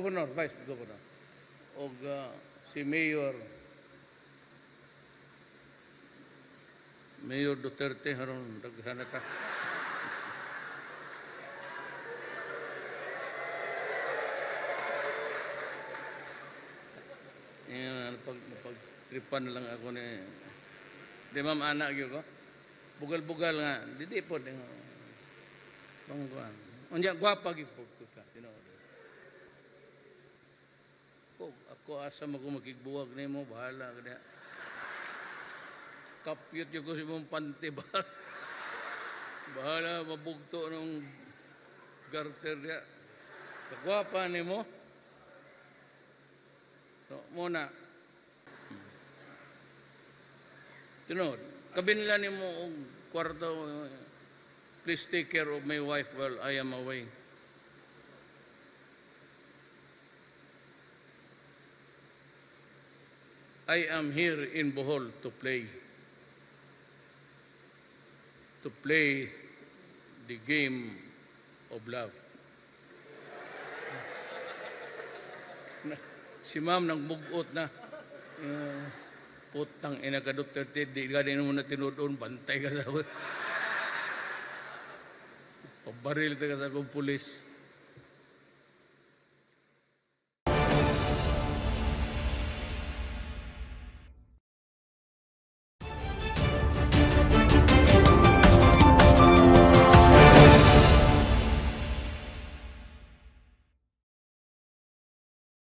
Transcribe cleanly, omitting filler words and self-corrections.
governor, vice governor. O si Mayor Duterte haron daghan ta. Pagtripan lang ako ni di ma'am anak gyud ko. Bugal-bugal nga, dili po ding pangkuan. Unya gwapa gyud po ka, tinuod. Ako asa mo ko makigbuwag nimo, bahala ka diha. Kapyot yung ko si mong panty, bahala mabugto ng garter diha. Kagwapa nimo. So, muna. Tinuod, kabinla nimo og kwarto. Please take care of my wife while I am away. I am here in Bohol to play the game of love. Si ma'am nang bugot na. Putang ina ka Duterte, di ka din mo na tinudon, bantay ka sa pabaril ka sa akong pulis.